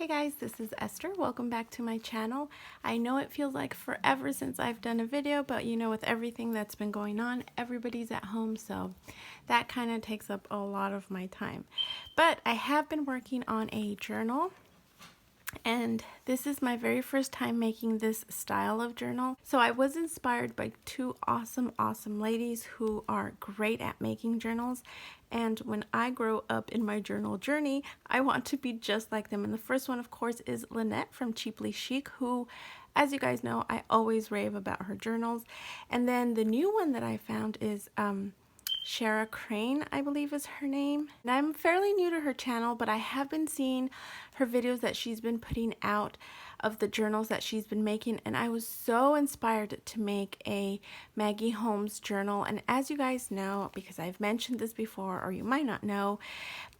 Hey guys, this is Esther. Welcome back to my channel. I know it feels like forever since I've done a video, but you know, with everything that's been going on, everybody's at home, so that kind of takes up a lot of my time. But I have been working on a journal, and this is my very first time making this style of journal. So I was inspired by two awesome ladies who are great at making journals, and when I grow up in my journal journey, I want to be just like them. And the first one, of course, is Lynette from Cheaply Chic, who, as you guys know, I always rave about her journals. And then the new one that I found is Shara Crane, I believe is her name. And I'm fairly new to her channel, but I have been seeing her videos that she's been putting out of the journals that she's been making, and I was so inspired to make a Maggie Holmes journal. And as you guys know, because I've mentioned this before, or you might not know,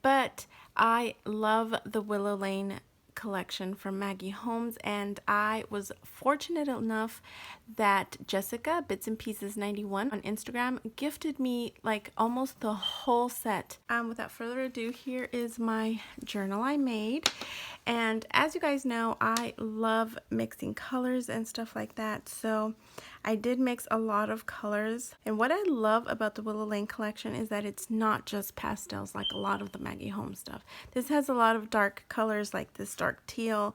but I love the Willow collection from Maggie Holmes, and I was fortunate enough that Jessica Bits and Pieces 91 on Instagram gifted me like almost the whole set. Without further ado, here is my journal I made. And as you guys know, I love mixing colors and stuff like that, so I did mix a lot of colors. And what I love about the Willow Lane collection is that it's not just pastels like a lot of the Maggie Holmes stuff. This has a lot of dark colors like this dark teal,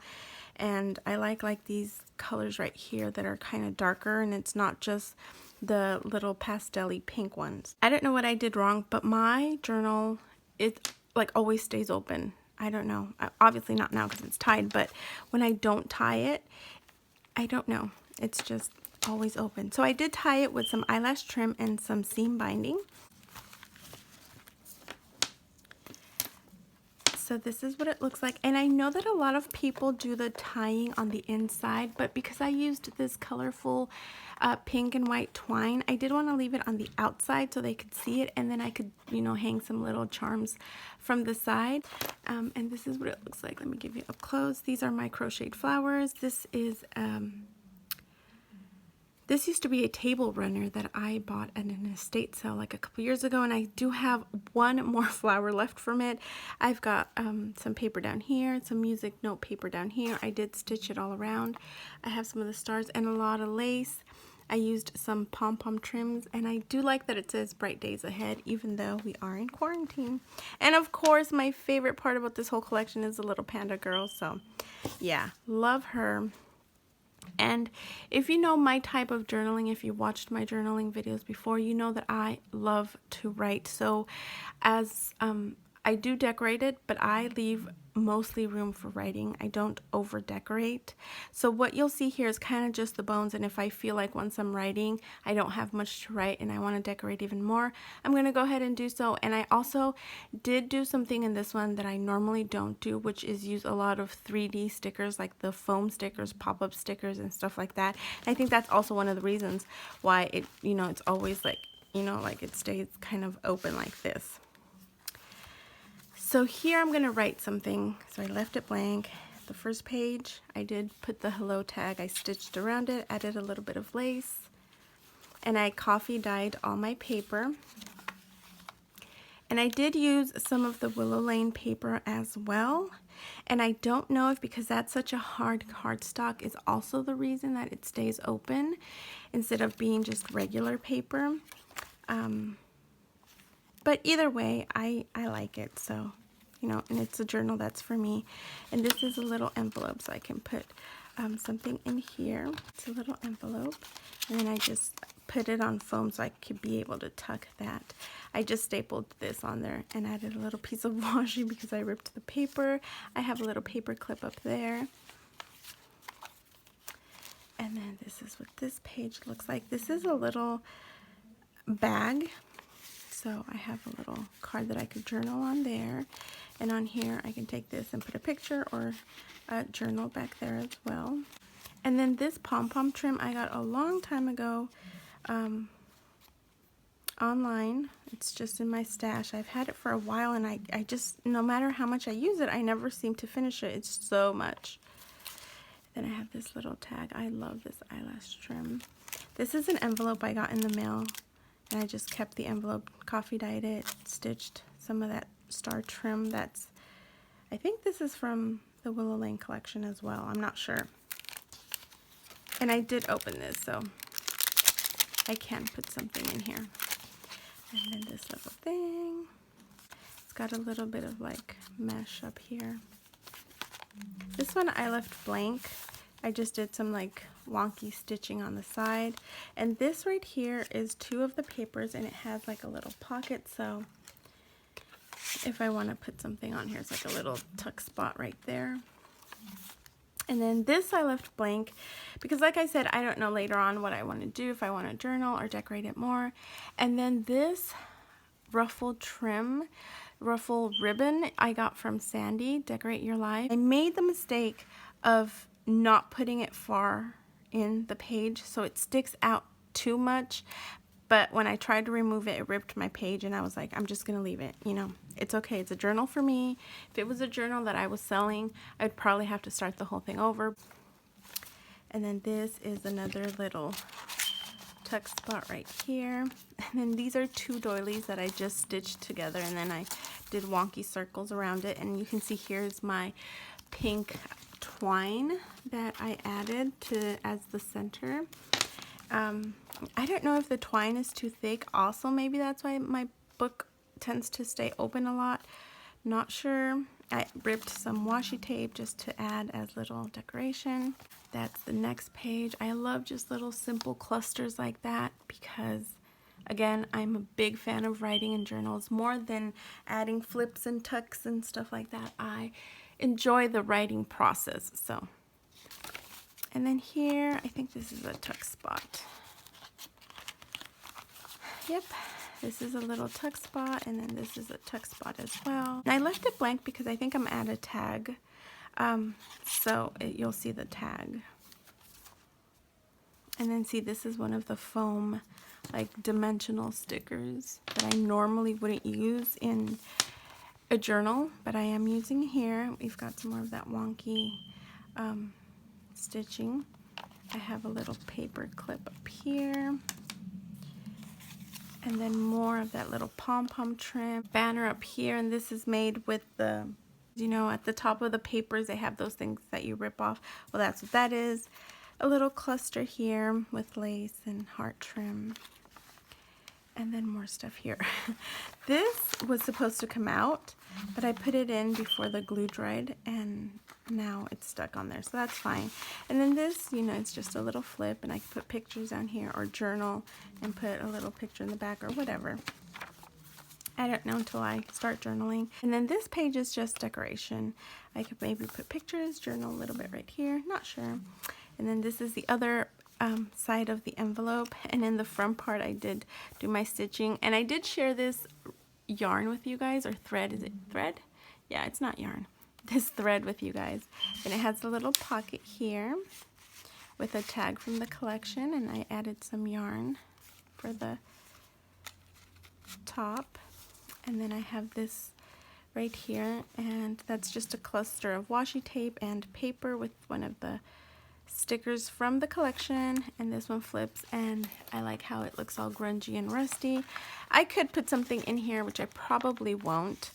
and I like these colors right here that are kind of darker, and it's not just the little pastel-y pink ones. I don't know what I did wrong, but my journal, it like always stays open. I don't know. Obviously not now because it's tied, but when I don't tie it, I don't know. It's just always open. So I did tie it with some eyelash trim and some seam binding. So this is what it looks like. And I know that a lot of people do the tying on the inside, but because I used this colorful pink and white twine, I did want to leave it on the outside so they could see it, and then I could, you know, hang some little charms from the side. And this is what it looks like. Let me give you up close. These are my crocheted flowers. This is this used to be a table runner that I bought at an estate sale like a couple years ago, and I do have one more flower left from it. I've got some paper down here, some music note paper down here. I did stitch it all around. I have some of the stars and a lot of lace. I used some pom-pom trims, and I do like that it says bright days ahead, even though we are in quarantine. And of course, my favorite part about this whole collection is the little panda girl. So yeah, love her. And if you know my type of journaling, if you watched my journaling videos before, you know that I love to write. So as I do decorate it, but I leave mostly room for writing. I don't over decorate. So what you'll see here is kind of just the bones, and if I feel like once I'm writing I don't have much to write and I want to decorate even more, I'm going to go ahead and do so. And I also did do something in this one that I normally don't do, which is use a lot of 3D stickers, like the foam stickers, pop-up stickers and stuff like that. And I think that's also one of the reasons why it, you know, it's always like, you know, like it stays kind of open like this. So here I'm going to write something. So I left it blank. The first page, I did put the hello tag. I stitched around it, added a little bit of lace, and I coffee dyed all my paper. And I did use some of the Willow Lane paper as well. And I don't know if because that's such a hard cardstock is also the reason that it stays open instead of being just regular paper. But either way, I like it, so, you know, and it's a journal that's for me. And this is a little envelope, so I can put something in here. It's a little envelope, and then I just put it on foam so I could be able to tuck that. I just stapled this on there and added a little piece of washi because I ripped the paper. I have a little paper clip up there. And then this is what this page looks like. This is a little bag. So I have a little card that I could journal on there, and on here I can take this and put a picture or a journal back there as well. And then this pom-pom trim I got a long time ago online. It's just in my stash. I've had it for a while, and I just, no matter how much I use it, I never seem to finish it. It's so much. Then I have this little tag. I love this eyelash trim. This is an envelope I got in the mail, and I just kept the envelope, coffee dyed it, stitched some of that star trim. That's, I think this is from the Willow Lane collection as well. I'm not sure. And I did open this, so I can put something in here. And then this little thing. It's got a little bit of like mesh up here. This one I left blank. I just did some like wonky stitching on the side. And this right here is 2 of the papers, and it has like a little pocket, so if I want to put something on here, it's like a little tuck spot right there. And then this I left blank because, like I said, I don't know later on what I want to do, if I want to journal or decorate it more. And then this ruffle ribbon I got from Sandy, Decorate Your Life. I made the mistake of not putting it far in the page so it sticks out too much. But when I tried to remove it, it ripped my page, and I was like, I'm just going to leave it, you know. It's okay. It's a journal for me. If it was a journal that I was selling, I'd probably have to start the whole thing over. And then this is another little tuck spot right here. And then these are 2 doilies that I just stitched together, and then I did wonky circles around it. And you can see here's my pink twine that I added as the center. I don't know if the twine is too thick. Also, maybe that's why my book tends to stay open a lot. Not sure. I ripped some washi tape just to add as little decoration. That's the next page. I love just little simple clusters like that because, again, I'm a big fan of writing in journals more than adding flips and tucks and stuff like that. I enjoy the writing process. So, and then here, I think this is a tuck spot. Yep, this is a little tuck spot, and then this is a tuck spot as well. And I left it blank because I think I'm at a tag, so you'll see the tag. And then see, this is one of the foam, like dimensional stickers that I normally wouldn't use in a journal, but I am using here. We've got some more of that wonky stitching. I have a little paper clip up here. And then more of that little pom-pom trim. Banner up here, and this is made with the, you know, at the top of the papers, they have those things that you rip off. Well, that's what that is. A little cluster here with lace and heart trim. And then more stuff here. This was supposed to come out, but I put it in before the glue dried, and now it's stuck on there, so that's fine. And then this, you know, it's just a little flip, and I can put pictures down here or journal and put a little picture in the back or whatever. I don't know until I start journaling. And then this page is just decoration. I could maybe put pictures, journal a little bit right here, not sure. And then this is the other side of the envelope, and in the front part I did do my stitching, and I did share this yarn with you guys, or thread. Is it thread? Yeah, it's not yarn. This thread with you guys, and it has a little pocket here with a tag from the collection, and I added some yarn for the top. And then I have this right here, and that's just a cluster of washi tape and paper with one of the stickers from the collection, and this one flips, and I like how it looks all grungy and rusty. I could put something in here, which I probably won't,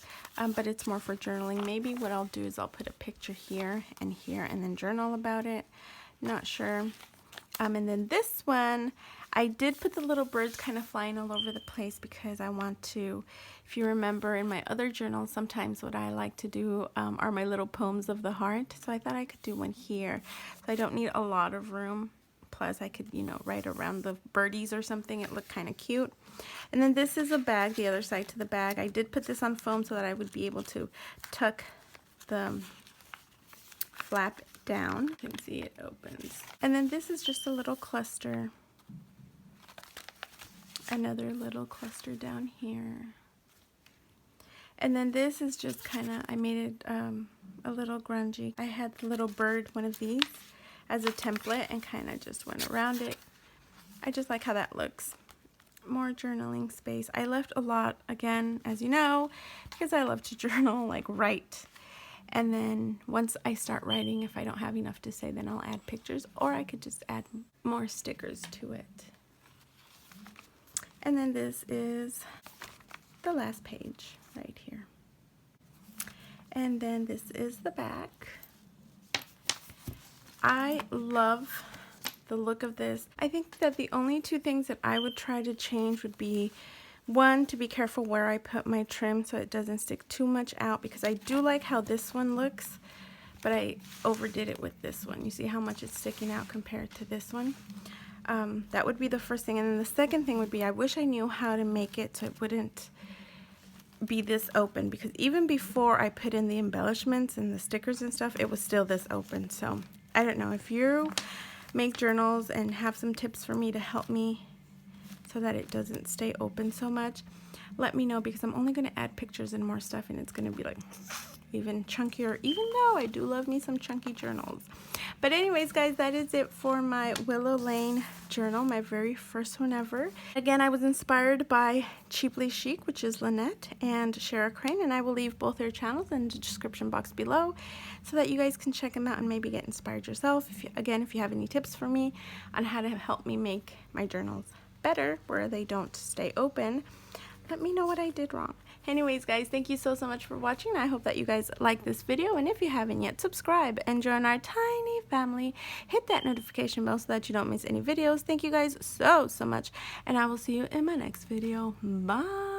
but it's more for journaling. Maybe what I'll do is I'll put a picture here, and then journal about it. Not sure. And then this one, I did put the little birds kind of flying all over the place because I want to, if you remember in my other journals, sometimes what I like to do are my little poems of the heart. So I thought I could do one here. So I don't need a lot of room. Plus I could, you know, write around the birdies or something. It looked kind of cute. And then this is a bag, the other side to the bag. I did put this on foam so that I would be able to tuck the flap down. You can see it opens. And then this is just a little cluster. Another little cluster down here. And then this is just kind of, I made it a little grungy. I had the little bird, one of these, as a template, and kind of just went around it. I just like how that looks. More journaling space. I left a lot, again, as you know, because I love to journal, like write. And then once I start writing, if I don't have enough to say, then I'll add pictures, or I could just add more stickers to it. And then this is the last page right here. And then this is the back. I love the look of this. I think that the only two things that I would try to change would be, one, to be careful where I put my trim so it doesn't stick too much out, because I do like how this one looks, but I overdid it with this one. You see how much it's sticking out compared to this one? That would be the first thing. And then the second thing would be, I wish I knew how to make it so it wouldn't be this open, because even before I put in the embellishments and the stickers and stuff, it was still this open. So I don't know, if you make journals and have some tips for me to help me so that it doesn't stay open so much, let me know, because I'm only going to add pictures and more stuff, and it's going to be like even chunkier, even though I do love me some chunky journals. But anyways, guys, that is it for my Willow Lane journal, my very first one ever. Again, I was inspired by Cheaply Chic, which is Lynette and Shara Crane, and I will leave both their channels in the description box below so that you guys can check them out and maybe get inspired yourself. If you have any tips for me on how to help me make my journals better where they don't stay open, let me know what I did wrong. Anyways, guys, thank you so much for watching. I hope that you guys like this video, and if you haven't yet, subscribe and join our tiny family. Hit that notification bell so that you don't miss any videos. Thank you guys so much, and I will see you in my next video. Bye.